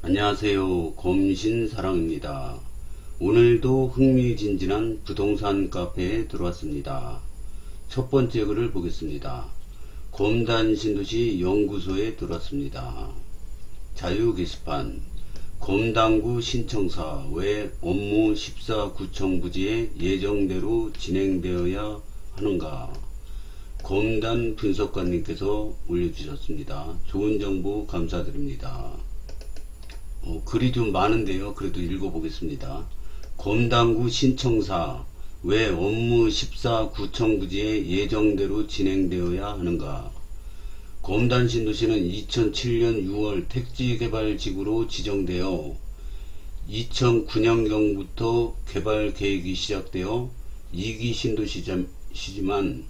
안녕하세요. 검신사랑입니다. 오늘도 흥미진진한 부동산 카페에 들어왔습니다. 첫 번째 글을 보겠습니다. 검단신도시 연구소에 들어왔습니다. 자유 게시판. 검단구 신청사 왜 업무 14구청 부지에 예정대로 진행되어야 하는가? 검단 분석관님께서 올려주셨습니다. 좋은 정보 감사드립니다. 글이 좀 많은데요. 그래도 읽어보겠습니다. 검단구 신청사 왜 업무 14구청 부지에 예정대로 진행되어야 하는가? 검단신도시는 2007년 6월 택지개발지구로 지정되어 2009년경부터 개발 계획이 시작되어 2기 신도시지만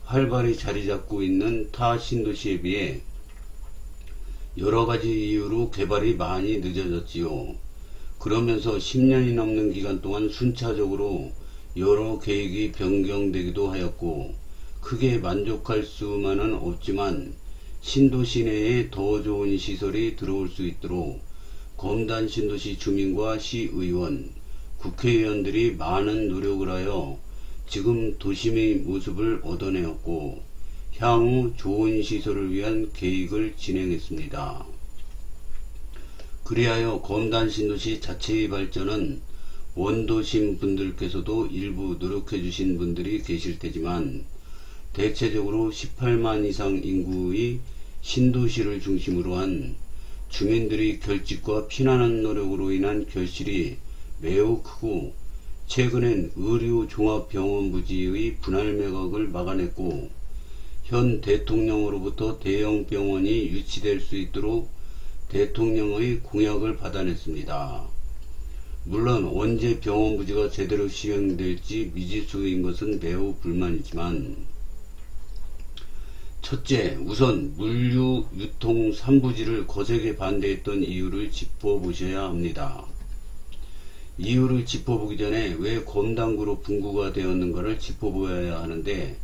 활발히 자리잡고 있는 타 신도시에 비해 여러가지 이유로 개발이 많이 늦어졌지요. 그러면서 10년이 넘는 기간 동안 순차적으로 여러 계획이 변경되기도 하였고 크게 만족할 수만은 없지만 신도시 내에 더 좋은 시설이 들어올 수 있도록 검단 신도시 주민과 시의원, 국회의원들이 많은 노력을 하여 지금 도심의 모습을 얻어내었고 향후 좋은 시설을 위한 계획을 진행했습니다. 그리하여 검단신도시 자체의 발전은 원도심 분들께서도 일부 노력해 주신 분들이 계실 테지만 대체적으로 18만 이상 인구의 신도시를 중심으로 한 주민들의 결집과 피난하는 노력으로 인한 결실이 매우 크고 최근엔 의료종합병원 부지의 분할 매각을 막아냈고 현 대통령으로부터 대형 병원이 유치될 수 있도록 대통령의 공약을 받아냈습니다. 물론 언제 병원 부지가 제대로 시행될지 미지수인 것은 매우 불만이지만 첫째, 우선 물류 유통 3부지를 거세게 반대했던 이유를 짚어보셔야 합니다. 이유를 짚어보기 전에 왜 검단구로 분구가 되었는가를 짚어보아야 하는데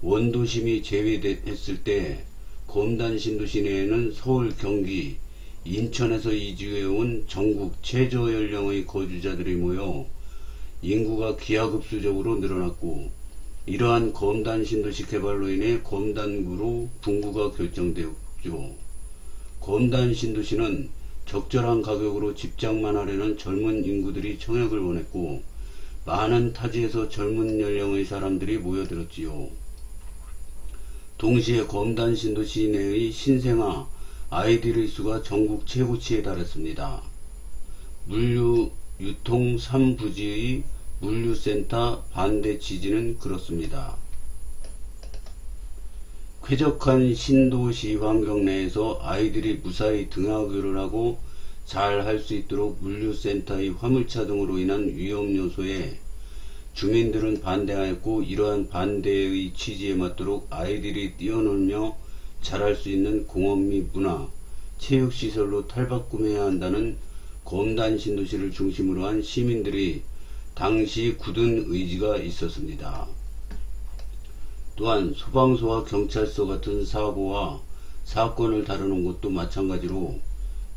원도심이 제외했을 때 검단 신도시 내에는 서울, 경기, 인천에서 이주해온 전국 최저 연령의 거주자들이 모여 인구가 기하급수적으로 늘어났고 이러한 검단 신도시 개발로 인해 검단구로 분구가 결정되었죠. 검단 신도시는 적절한 가격으로 집장만 하려는 젊은 인구들이 청약을 원했고 많은 타지에서 젊은 연령의 사람들이 모여들었지요. 동시에 검단 신도시 내의 신생아 아이들의 수가 전국 최고치에 달했습니다. 물류 유통 3부지의 물류센터 반대 취지는 그렇습니다. 쾌적한 신도시 환경 내에서 아이들이 무사히 등하교를 하고 잘 할 수 있도록 물류센터의 화물차 등으로 인한 위험 요소에 주민들은 반대하였고 이러한 반대의 취지에 맞도록 아이들이 뛰어놀며 잘할 수 있는 공업 및 문화, 체육시설로 탈바꿈해야 한다는 검단 신도시를 중심으로 한 시민들이 당시 굳은 의지가 있었습니다. 또한 소방서와 경찰서 같은 사고와 사건을 다루는 것도 마찬가지로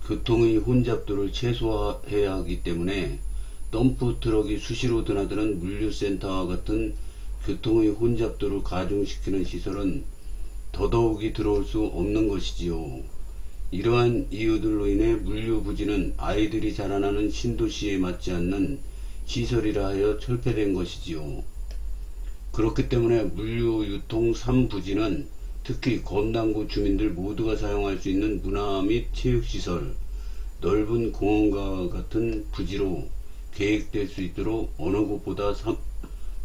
교통의 혼잡도를 최소화해야 하기 때문에 덤프트럭이 수시로 드나드는 물류센터와 같은 교통의 혼잡도를 가중시키는 시설은 더더욱이 들어올 수 없는 것이지요. 이러한 이유들로 인해 물류부지는 아이들이 자라나는 신도시에 맞지 않는 시설이라 하여 철폐된 것이지요. 그렇기 때문에 물류유통 3부지는 특히 검단구 주민들 모두가 사용할 수 있는 문화 및 체육시설, 넓은 공원과 같은 부지로 계획될 수 있도록 어느 곳보다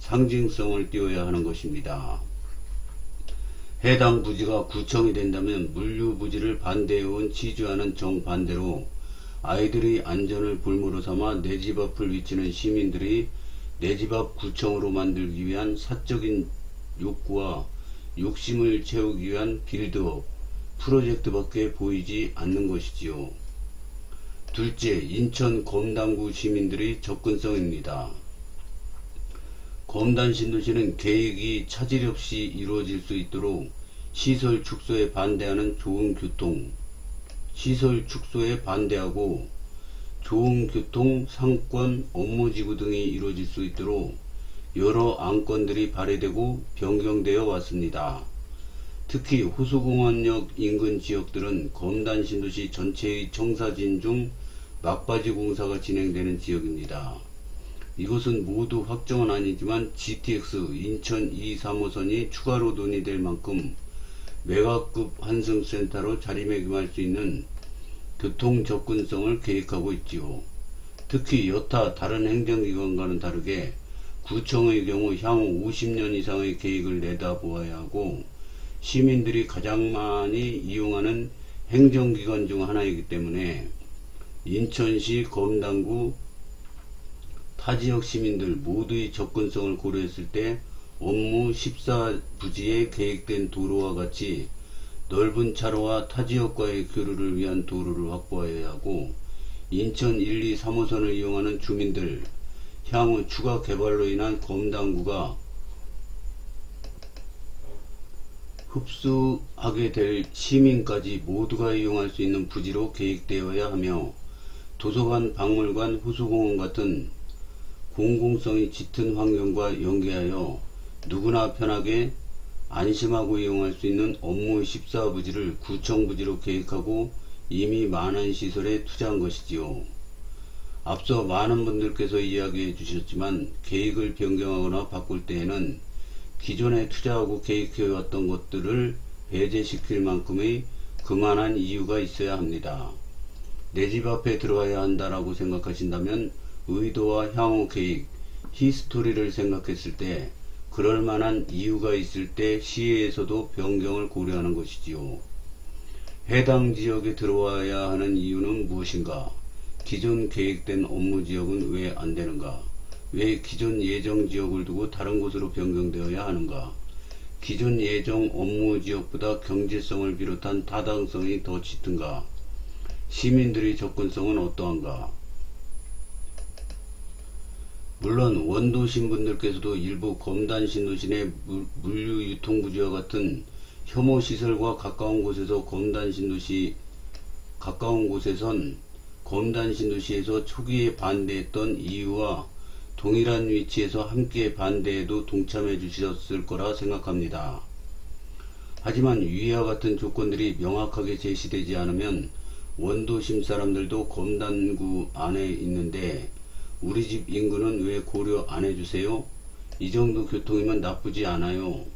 상징성을 띄워야 하는 것입니다. 해당 부지가 구청이 된다면 물류부지를 반대해온 취지와는 정반대로 아이들의 안전을 볼모로 삼아 내 집 앞을 비치는 시민들이 내 집 앞 구청으로 만들기 위한 사적인 욕구와 욕심을 채우기 위한 빌드업, 프로젝트밖에 보이지 않는 것이지요. 둘째, 인천 검단구 시민들의 접근성입니다. 검단 신도시는 계획이 차질 없이 이루어질 수 있도록 시설 축소에 반대하는 좋은 교통, 시설 축소에 반대하고 좋은 교통, 상권, 업무지구 등이 이루어질 수 있도록 여러 안건들이 발의되고 변경되어 왔습니다. 특히 호수공원역 인근 지역들은 검단 신도시 전체의 청사진 중 막바지 공사가 진행되는 지역입니다. 이것은 모두 확정은 아니지만 GTX 인천 2, 3호선이 추가로 논의될 만큼 메가급 환승센터로 자리매김할 수 있는 교통 접근성을 계획하고 있지요. 특히 여타 다른 행정기관과는 다르게 구청의 경우 향후 50년 이상의 계획을 내다보아야 하고 시민들이 가장 많이 이용하는 행정기관 중 하나이기 때문에 인천시 검단구 타지역 시민들 모두의 접근성을 고려했을 때 업무 14부지에 계획된 도로와 같이 넓은 차로와 타지역과의 교류를 위한 도로를 확보해야 하고 인천 1, 2, 3호선을 이용하는 주민들 향후 추가 개발로 인한 검단구가 흡수하게 될 시민까지 모두가 이용할 수 있는 부지로 계획되어야 하며 도서관, 박물관, 호수공원 같은 공공성이 짙은 환경과 연계하여 누구나 편하게 안심하고 이용할 수 있는 업무 14부지를 구청부지로 계획하고 이미 많은 시설에 투자한 것이지요. 앞서 많은 분들께서 이야기해 주셨지만 계획을 변경하거나 바꿀 때에는 기존에 투자하고 계획해왔던 것들을 배제시킬 만큼의 그만한 이유가 있어야 합니다. 내 집 앞에 들어와야 한다라고 생각하신다면 의도와 향후 계획, 히스토리를 생각했을 때 그럴 만한 이유가 있을 때 시에서도 변경을 고려하는 것이지요. 해당 지역에 들어와야 하는 이유는 무엇인가? 기존 계획된 업무 지역은 왜 안 되는가? 왜 기존 예정 지역을 두고 다른 곳으로 변경되어야 하는가? 기존 예정 업무 지역보다 경제성을 비롯한 타당성이 더 짙은가? 시민들의 접근성은 어떠한가? 물론 원도심 분들께서도 일부 검단 신도시 물류 유통부지와 같은 혐오 시설과 가까운 곳에서 검단 신도시에서 초기에 반대했던 이유와 동일한 위치에서 함께 반대에도 동참해 주셨을 거라 생각합니다. 하지만 위와 같은 조건들이 명확하게 제시되지 않으면 원도심 사람들도 검단구 안에 있는데 우리 집 인구는 왜 고려 안 해주세요? 이 정도 교통이면 나쁘지 않아요.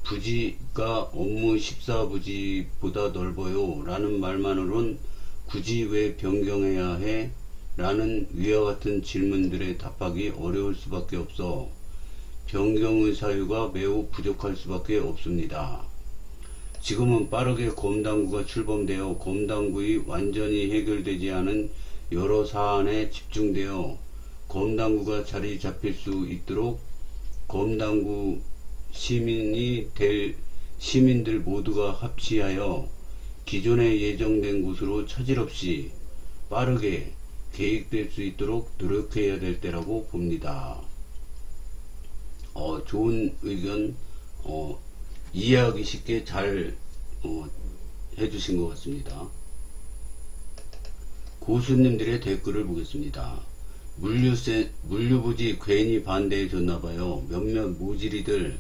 부지가 업무 14부지보다 넓어요 라는 말만으론 굳이 왜 변경해야 해? 라는 위와 같은 질문들에 답하기 어려울 수밖에 없어 변경의 사유가 매우 부족할 수밖에 없습니다. 지금은 빠르게 검단구가 출범되어 검단구의 완전히 해결되지 않은 여러 사안에 집중되어 검단구가 자리 잡힐 수 있도록 검단구 시민이 될 시민들 모두가 합치하여 기존에 예정된 곳으로 차질 없이 빠르게 계획될 수 있도록 노력해야 될 때라고 봅니다. 좋은 의견 이해하기 쉽게 잘 해주신 것 같습니다. 고수님들의 댓글을 보겠습니다. 물류부지 괜히 반대해 줬나봐요. 몇몇 모지리들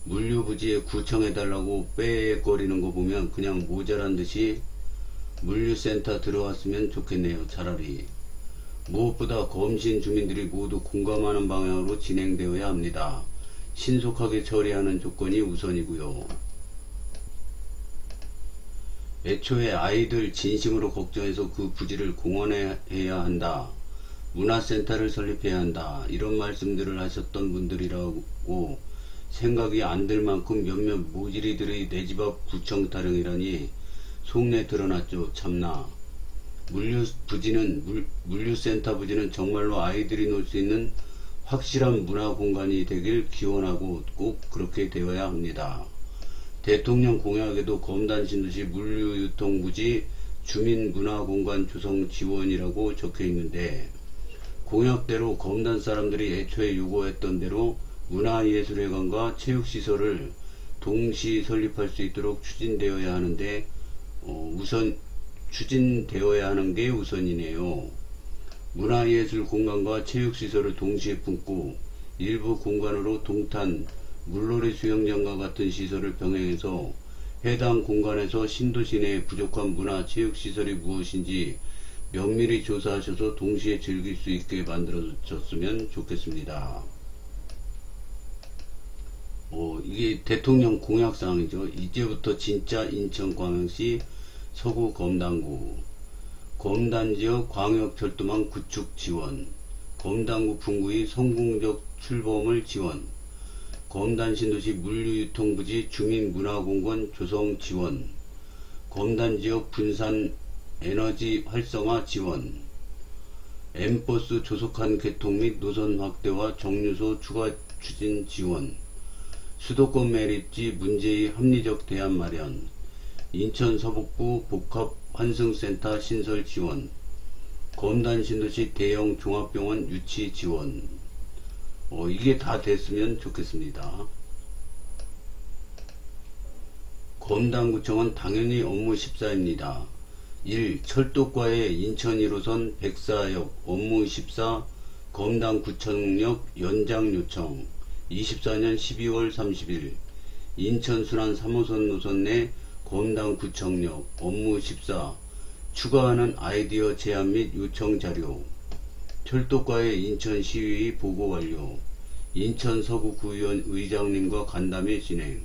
물류부지에 구청해달라고 빼거리는 거 보면 그냥 모자란 듯이 물류센터 들어왔으면 좋겠네요. 차라리. 무엇보다 검신 주민들이 모두 공감하는 방향으로 진행되어야 합니다. 신속하게 처리하는 조건이 우선이고요. 애초에 아이들 진심으로 걱정해서 그 부지를 공원해야 한다. 문화센터를 설립해야 한다. 이런 말씀들을 하셨던 분들이라고 생각이 안 들 만큼 몇몇 모지리들의 내 집 앞 구청 타령이라니 속내 드러났죠. 참나. 물류센터 부지는 정말로 아이들이 놀 수 있는 확실한 문화 공간이 되길 기원하고 꼭 그렇게 되어야 합니다. 대통령 공약에도 검단 신도시 물류유통부지 주민문화공간 조성 지원이라고 적혀 있는데 공약대로 검단 사람들이 애초에 요구했던 대로 문화예술회관과 체육시설을 동시 설립할 수 있도록 추진되어야 하는데 우선 추진되어야 하는 게 우선이네요. 문화예술 공간과 체육시설을 동시에 품고 일부 공간으로 동탄, 물놀이 수영장과 같은 시설을 병행해서 해당 공간에서 신도시 내에 부족한 문화 체육시설이 무엇인지 면밀히 조사하셔서 동시에 즐길 수 있게 만들어졌으면 좋겠습니다. 이게 대통령 공약사항이죠. 이제부터 진짜 인천광역시 서구 검단구 검단지역 광역철도망 구축 지원, 검단구 분구의 성공적 출범을 지원, 검단신도시 물류유통부지 주민문화공간 조성 지원, 검단지역 분산 에너지 활성화 지원, M버스 조속한 개통 및 노선 확대와 정류소 추가 추진 지원, 수도권 매립지 문제의 합리적 대안 마련, 인천 서북부 복합 환승센터 신설 지원, 검단 신도시 대형 종합병원 유치 지원. 이게 다 됐으면 좋겠습니다. 검단구청은 당연히 업무 14입니다. 1. 철도과의 인천 1호선 백사역 업무 14 검단구청역 연장 요청 24년 12월 30일 인천 순환 3호선 노선 내 검단구청역 업무 14 추가하는 아이디어 제안 및 요청 자료 철도과의 인천시의 보고 완료 인천 서구구의원 의장님과 간담회 진행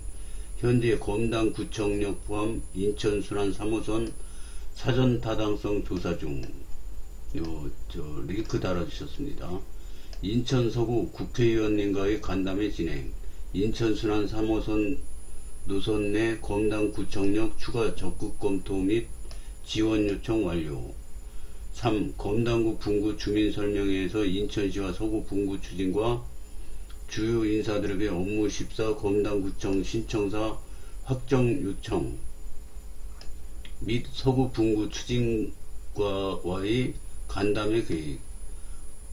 현재 검단구청역 포함 인천 순환 3호선 사전 타당성 조사 중 링크 달아주셨습니다. 인천 서구 국회의원님과의 간담회 진행 인천 순환 3호선 노선 내 검단구청역 추가 적극 검토 및 지원 요청 완료 3. 검단구 분구 주민설명회에서 인천시와 서구 분구 추진과 주요 인사들에게 업무 14 검단구청 신청사 확정 요청 및 서구 분구 추진과의 간담회 계획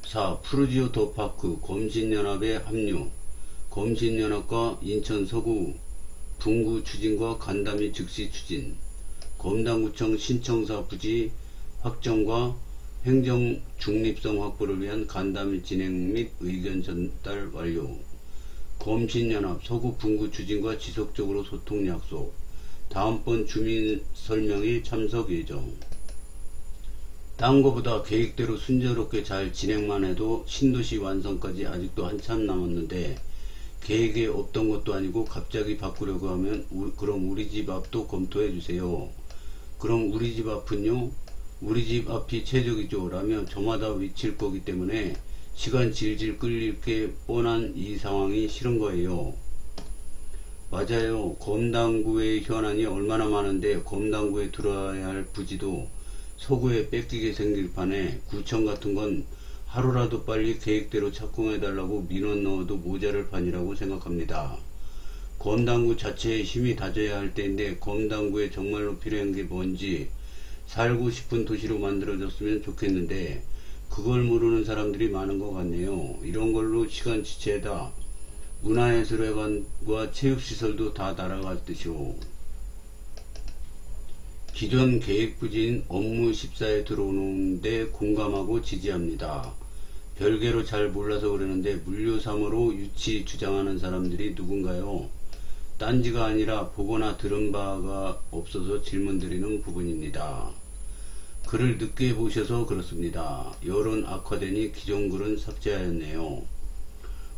4. 푸르지오 더파크 검신연합에 합류 검신연합과 인천 서구 분구 추진과 간담회 즉시 추진 검단구청 신청사 부지 확정과 행정 중립성 확보를 위한 간담회 진행 및 의견 전달 완료 검신연합 서구 분구 추진과 지속적으로 소통 약속 다음번 주민 설명회 참석 예정 딴 거보다 계획대로 순조롭게 잘 진행만 해도 신도시 완성까지 아직도 한참 남았는데 계획에 없던 것도 아니고 갑자기 바꾸려고 하면 그럼 우리 집 앞도 검토해 주세요. 그럼 우리 집 앞은요? 우리 집 앞이 최적이죠 라며 저마다 외칠 거기 때문에 시간 질질 끌릴 게 뻔한 이 상황이 싫은 거예요. 맞아요. 검단구의 현안이 얼마나 많은데 검단구에 들어와야 할 부지도 서구에 뺏기게 생길 판에 구청 같은 건 하루라도 빨리 계획대로 착공해달라고 민원 넣어도 모자랄 판이라고 생각합니다. 검단구 자체에 힘이 다져야 할 때인데 검단구에 정말로 필요한 게 뭔지 살고 싶은 도시로 만들어졌으면 좋겠는데 그걸 모르는 사람들이 많은 것 같네요. 이런 걸로 시간 지체다. 문화예술회관과 체육시설도 다 날아갈 듯이오. 기존 계획부지인 업무 14에 들어오는데 공감하고 지지합니다. 별개로 잘 몰라서 그러는데 물류3으로 유치 주장하는 사람들이 누군가요? 딴지가 아니라 보거나 들은 바가 없어서 질문드리는 부분입니다. 글을 늦게 보셔서 그렇습니다. 여론 악화되니 기존 글은 삭제하였네요.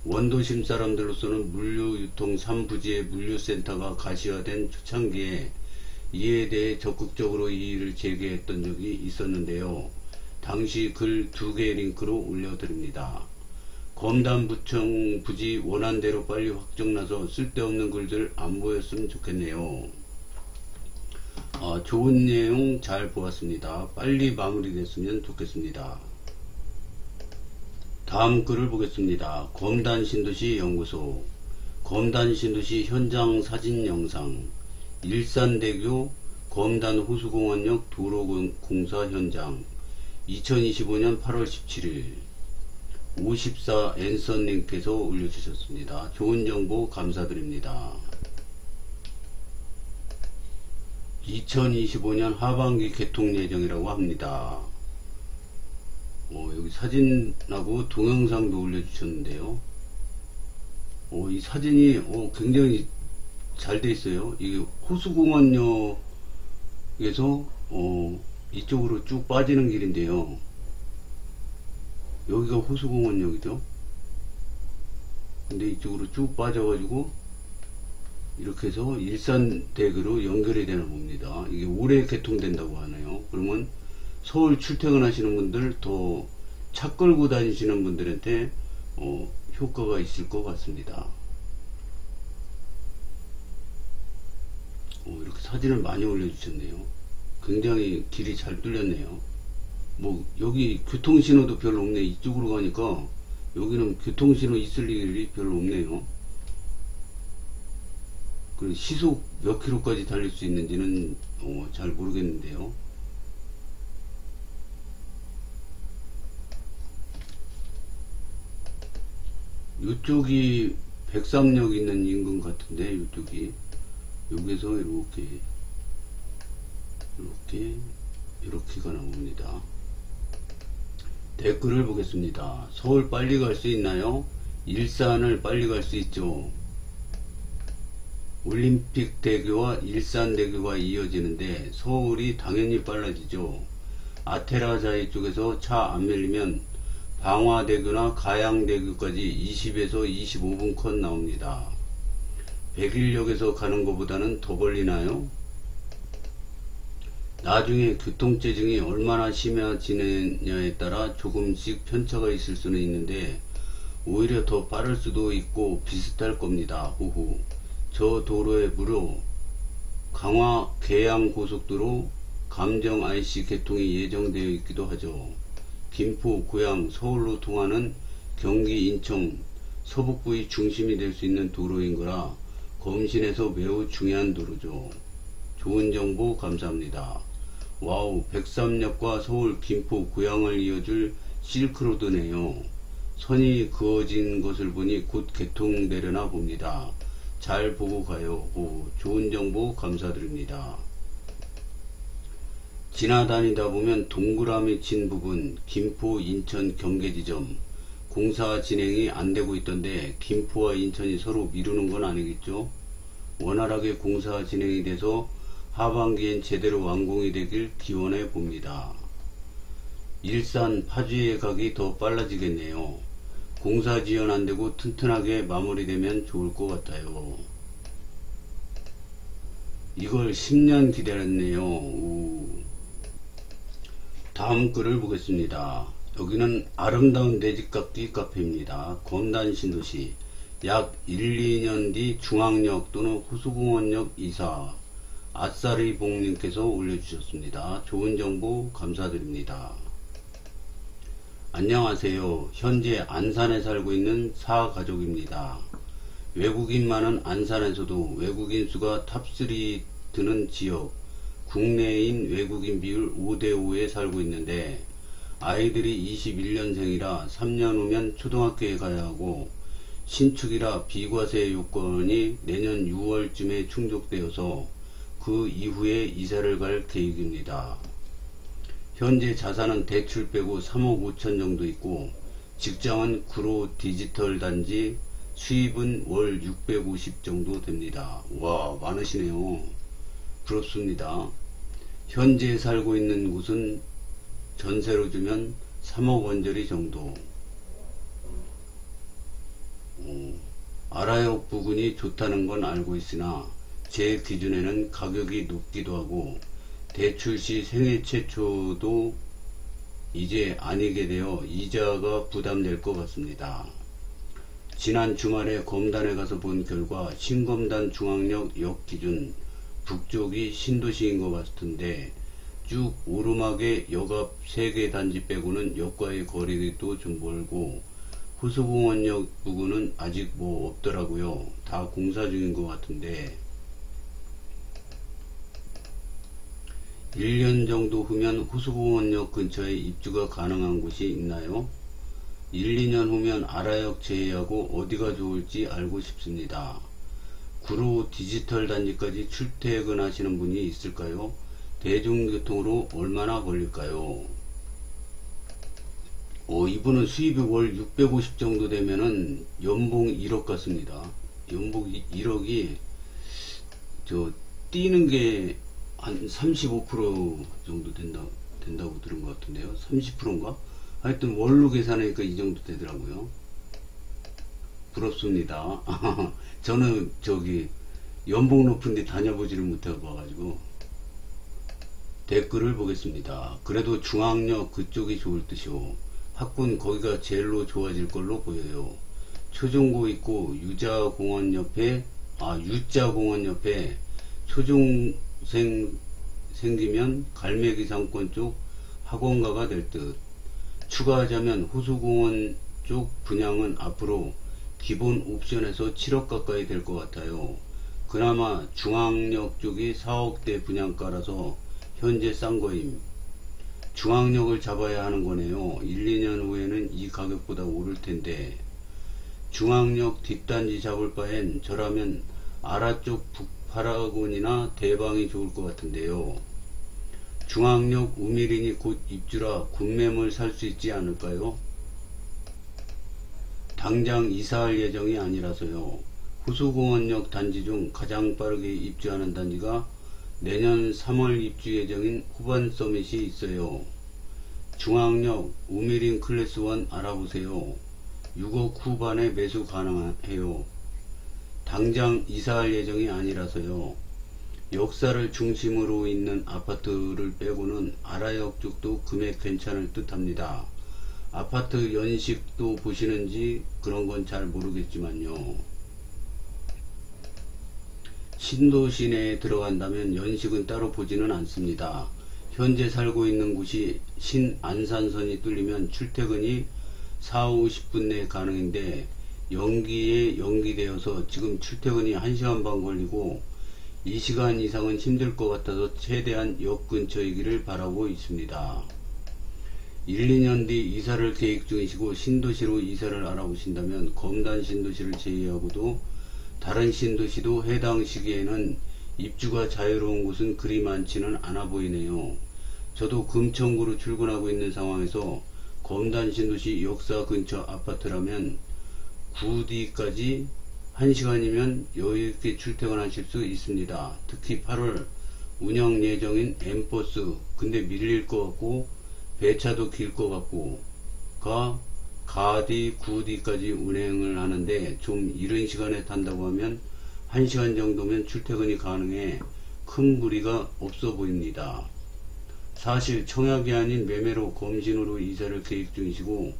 원도심 사람들로서는 물류유통 3부지의 물류센터가 가시화된 초창기에 이에 대해 적극적으로 이의를 제기했던 적이 있었는데요. 당시 글 2개 링크로 올려드립니다. 검단부청 부지 원안대로 빨리 확정나서 쓸데없는 글들 안 보였으면 좋겠네요. 좋은 내용 잘 보았습니다. 빨리 마무리됐으면 좋겠습니다. 다음 글을 보겠습니다. 검단신도시 연구소 검단신도시 현장 사진 영상 일산대교 검단호수공원역 도로공사 현장 2025년 8월 17일 54 앤선님께서 올려주셨습니다. 좋은 정보 감사드립니다. 2025년 하반기 개통 예정이라고 합니다. 여기 사진하고 동영상도 올려주셨는데요. 이 사진이 굉장히 잘 돼 있어요. 이게 호수공원역에서 이쪽으로 쭉 빠지는 길인데요. 여기가 호수공원역이죠. 근데 이쪽으로 쭉 빠져가지고 이렇게 해서 일산대교로 연결이 되나 봅니다. 이게 올해 개통된다고 하네요. 그러면 서울 출퇴근하시는 분들, 더 차 끌고 다니시는 분들한테 효과가 있을 것 같습니다. 이렇게 사진을 많이 올려주셨네요. 굉장히 길이 잘 뚫렸네요. 여기 교통신호도 별로 없네. 이쪽으로 가니까 여기는 교통신호 있을 일이 별로 없네요. 그리고 시속 몇 킬로까지 달릴 수 있는지는 잘 모르겠는데요. 이쪽이 백삼역 있는 인근 같은데, 이쪽이 여기서 이렇게가 나옵니다. 댓글을 보겠습니다. 서울 빨리 갈 수 있나요? 일산을 빨리 갈 수 있죠. 올림픽대교와 일산대교가 이어지는데 서울이 당연히 빨라지죠. 아테라자이 쪽에서 차 안 밀리면 방화대교나 가양대교까지 20에서 25분 컷 나옵니다. 백일역에서 가는 것보다는 더 걸리나요? 나중에 교통체증이 얼마나 심해지느냐에 따라 조금씩 편차가 있을 수는 있는데 오히려 더 빠를 수도 있고 비슷할 겁니다. 호호. 저 도로에 무려 강화 계양고속도로 감정 IC 개통이 예정되어 있기도 하죠. 김포, 고양, 서울로 통하는 경기, 인천, 서북부의 중심이 될 수 있는 도로인 거라 검신에서 매우 중요한 도로죠. 좋은 정보 감사합니다. 와우, 백삼역과 서울, 김포, 고양을 이어줄 실크로드네요. 선이 그어진 것을 보니 곧 개통되려나 봅니다. 잘 보고 가요. 좋은 정보 감사드립니다. 지나다니다 보면 동그라미 친 부분 김포 인천 경계지점 공사 진행이 안되고 있던데 김포와 인천이 서로 미루는 건 아니겠죠? 원활하게 공사 진행이 돼서 하반기엔 제대로 완공이 되길 기원해 봅니다. 일산 파주에 가기 더 빨라지겠네요. 공사 지연 안되고 튼튼하게 마무리되면 좋을 것 같아요. 이걸 10년 기다렸네요. 다음 글을 보겠습니다. 여기는 아름다운 내집깎기 카페입니다. 검단신도시 약 1, 2년 뒤 중앙역 또는 호수공원역 이사 아싸리봉님께서 올려주셨습니다. 좋은 정보 감사드립니다. 안녕하세요. 현재 안산에 살고 있는 사가족입니다. 외국인 많은 안산에서도 외국인 수가 탑3 드는 지역, 국내인 외국인 비율 5대5에 살고 있는데 아이들이 21년생이라 3년 후면 초등학교에 가야 하고 신축이라 비과세 요건이 내년 6월쯤에 충족되어서 그 이후에 이사를 갈 계획입니다. 현재 자산은 대출 빼고 3억 5천 정도 있고 직장은 구로 디지털 단지, 수입은 월 650 정도 됩니다. 와, 많으시네요. 부럽습니다. 현재 살고 있는 곳은 전세로 주면 3억 원짜리 정도. 아라역 부근이 좋다는 건 알고 있으나 제 기준에는 가격이 높기도 하고 대출 시 생애 최초도 이제 아니게 되어 이자가 부담될 것 같습니다. 지난 주말에 검단에 가서 본 결과 신검단 중앙역 역 기준 북쪽이 신도시인 것 같은데 쭉 오르막에 역앞 3개 단지 빼고는 역과의 거리도 좀 멀고 호수공원역 부근은 아직 뭐 없더라고요. 다 공사 중인 것 같은데 1년 정도 후면 호수공원역 근처에 입주가 가능한 곳이 있나요? 1, 2년 후면 아라역 제외하고 어디가 좋을지 알고 싶습니다. 구로 디지털 단지까지 출퇴근하시는 분이 있을까요? 대중교통으로 얼마나 걸릴까요? 이분은 수입이 월 650 정도 되면은 연봉 1억 같습니다. 연봉 1억이 뛰는 게 한 35% 정도 된다고 들은 것 같은데요. 30%인가? 하여튼 월로 계산하니까 이 정도 되더라고요. 부럽습니다. 저는 연봉 높은데 다녀보지를 못해봐가지고. 댓글을 보겠습니다. 그래도 중앙역 그쪽이 좋을 듯이요. 학군 거기가 제일로 좋아질 걸로 보여요. 초중고 있고 유자공원 옆에 초중생 생기면 갈매기 상권 쪽 학원가가 될 듯. 추가하자면 호수공원 쪽 분양은 앞으로 기본 옵션에서 7억 가까이 될 것 같아요. 그나마 중앙역 쪽이 4억대 분양가라서 현재 싼 거임. 중앙역을 잡아야 하는 거네요. 1, 2년 후에는 이 가격보다 오를 텐데. 중앙역 뒷단지 잡을 바엔 저라면 아라 쪽 북파라곤이나 대방이 좋을 것 같은데요. 중앙역 우미린이 곧 입주라 군매물 살 수 있지 않을까요? 당장 이사할 예정이 아니라서요. 호수공원역 단지 중 가장 빠르게 입주하는 단지가 내년 3월 입주 예정인 호반 서밋이 있어요. 중앙역 우미린 클래스 1 알아보세요. 6억 후반에 매수 가능해요. 당장 이사할 예정이 아니라서요. 역사를 중심으로 있는 아파트를 빼고는 아라역 쪽도 금액 괜찮을 듯 합니다. 아파트 연식도 보시는지 그런 건 잘 모르겠지만요. 신도시 내에 들어간다면 연식은 따로 보지는 않습니다. 현재 살고 있는 곳이 신안산선이 뚫리면 출퇴근이 4, 50분 내에 가능인데 연기에 연기되어서 지금 출퇴근이 1시간 반 걸리고 2시간 이상은 힘들 것 같아서 최대한 역 근처이기를 바라고 있습니다. 1, 2년 뒤 이사를 계획 중이시고 신도시로 이사를 알아보신다면 검단 신도시를 제외하고도 다른 신도시도 해당 시기에는 입주가 자유로운 곳은 그리 많지는 않아 보이네요. 저도 금천구로 출근하고 있는 상황에서 검단 신도시 역사 근처 아파트라면 9D까지 1시간이면 여유있게 출퇴근하실 수 있습니다. 특히 8월 운영 예정인 M버스 근데 밀릴 것 같고 배차도 길 것 같고 가디 9D까지 운행을 하는데 좀 이른 시간에 탄다고 하면 1시간 정도면 출퇴근이 가능해 큰 무리가 없어 보입니다. 사실 청약이 아닌 매매로 검신으로 이사를 계획 중이시고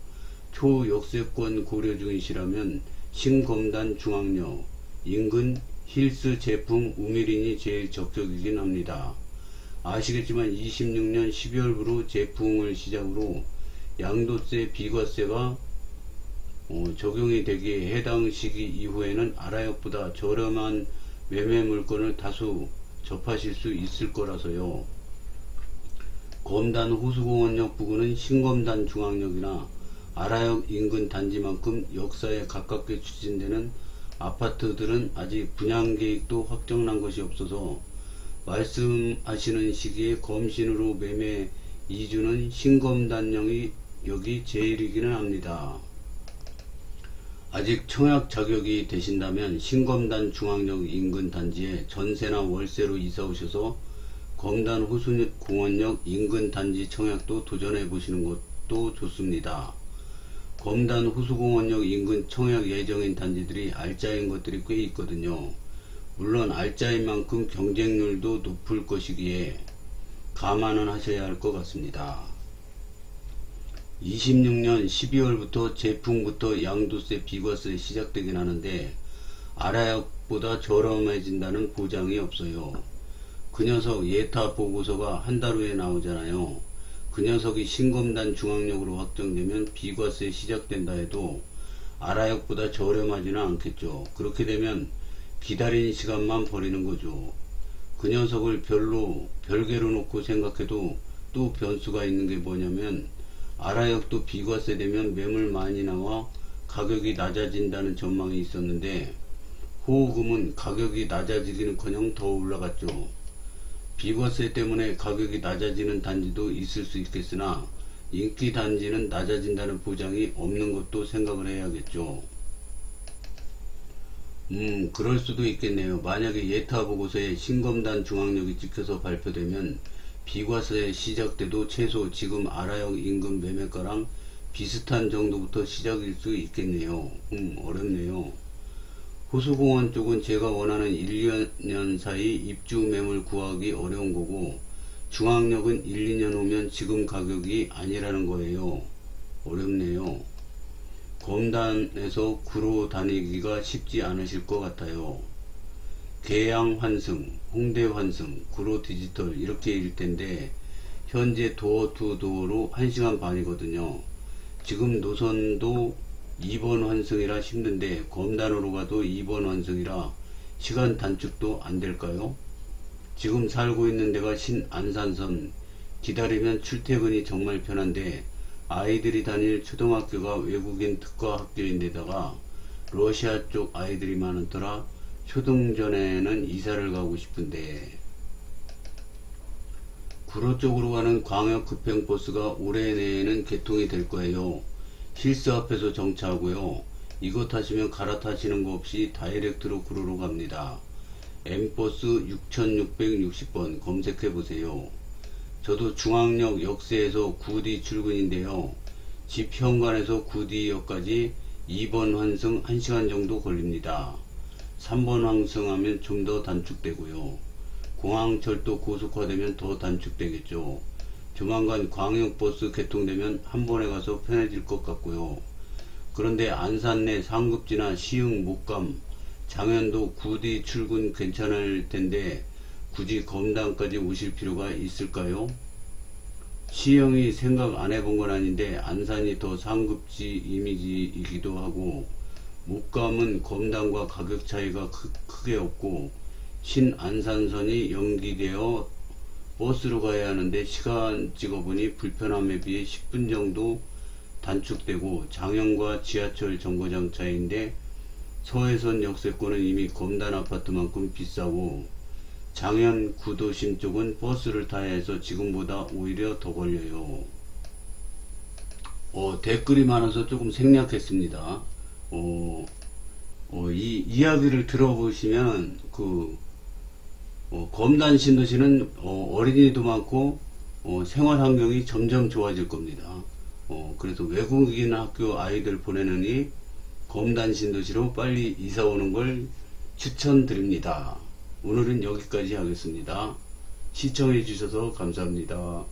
초역세권 고려 중이시라면 신검단 중앙역 인근 힐스 제품 우미린이 제일 적적이긴 합니다. 아시겠지만 26년 12월부로 제품을 시작으로 양도세 비과세가 적용이 되기에 해당 시기 이후에는 아라역보다 저렴한 매매 물건을 다수 접하실 수 있을 거라서요. 검단 호수공원역 부근은 신검단 중앙역이나 아라역 인근 단지만큼 역사에 가깝게 추진되는 아파트들은 아직 분양계획도 확정난 것이 없어서 말씀하시는 시기에 검신으로 매매 이주는 신검단역이 여기 제일이기는 합니다. 아직 청약 자격이 되신다면 신검단 중앙역 인근 단지에 전세나 월세로 이사 오셔서 검단 호수공원역 인근 단지 청약도 도전해 보시는 것도 좋습니다. 검단 호수공원역 인근 청약 예정인 단지들이 알짜인 것들이 꽤 있거든요. 물론 알짜인 만큼 경쟁률도 높을 것이기에 감안은 하셔야 할 것 같습니다. 26년 12월부터 제품부터 양도세 비과세 시작되긴 하는데 아라역보다 저렴해진다는 보장이 없어요. 그 녀석 예타 보고서가 한 달 후에 나오잖아요. 그 녀석이 신검단 중앙역으로 확정되면 비과세 시작된다 해도 아라역보다 저렴하지는 않겠죠. 그렇게 되면 기다린 시간만 버리는 거죠. 그 녀석을 별개로 놓고 생각해도 또 변수가 있는 게 뭐냐면 아라역도 비과세 되면 매물 많이 나와 가격이 낮아진다는 전망이 있었는데 보호금은 가격이 낮아지기는커녕 더 올라갔죠. 비과세 때문에 가격이 낮아지는 단지도 있을 수 있겠으나 인기 단지는 낮아진다는 보장이 없는 것도 생각을 해야겠죠. 그럴 수도 있겠네요. 만약에 예타 보고서에 신검단 중앙역이 찍혀서 발표되면 비과세 시작 때도 최소 지금 아라역 인근 매매가랑 비슷한 정도부터 시작일 수 있겠네요. 어렵네요. 호수공원 쪽은 제가 원하는 1년 사이 입주 매물 구하기 어려운 거고, 중앙역은 1, 2년 후면 지금 가격이 아니라는 거예요. 어렵네요. 검단에서 구로 다니기가 쉽지 않으실 것 같아요. 계양 환승, 홍대 환승, 구로 디지털 이렇게 일 텐데 현재 도어 투 도어로 1시간 반이거든요. 지금 노선도 2번 환승이라 힘든데 검단으로 가도 2번 환승이라 시간 단축도 안 될까요? 지금 살고 있는 데가 신안산선, 기다리면 출퇴근이 정말 편한데 아이들이 다닐 초등학교가 외국인 특화 학교인데다가 러시아 쪽 아이들이 많더라. 초등전에는 이사를 가고 싶은데. 구로 쪽으로 가는 광역 급행버스가 올해 내에는 개통이 될 거예요. 힐스 앞에서 정차하고요. 이거 타시면 갈아타시는 거 없이 다이렉트로 구로로 갑니다. M버스 6660번 검색해 보세요. 저도 중앙역 역세에서 구디 출근인데요. 집 현관에서 구디역까지 2번 환승 1시간 정도 걸립니다. 3번 환승하면 좀 더 단축되고요. 공항철도 고속화되면 더 단축되겠죠. 조만간 광역버스 개통되면 한 번에 가서 편해질 것 같고요. 그런데 안산 내 상급지나 시흥, 목감, 장현도 구디 출근 괜찮을 텐데 굳이 검단까지 오실 필요가 있을까요? 시흥이 생각 안 해본 건 아닌데 안산이 더 상급지 이미지이기도 하고, 목감은 검단과 가격 차이가 크게 없고, 신안산선이 연기되어 버스로 가야 하는데 시간 찍어보니 불편함에 비해 10분 정도 단축되고, 장현과 지하철 정거장 차이인데 서해선 역세권은 이미 검단 아파트만큼 비싸고, 장현 구도심 쪽은 버스를 타야 해서 지금보다 오히려 더 걸려요. 댓글이 많아서 조금 생략했습니다. 이 이야기를 들어보시면 검단 신도시는 어린이도 많고 생활 환경이 점점 좋아질 겁니다. 그래서 외국인 학교 아이들 보내느니 검단 신도시로 빨리 이사 오는 걸 추천드립니다. 오늘은 여기까지 하겠습니다. 시청해 주셔서 감사합니다.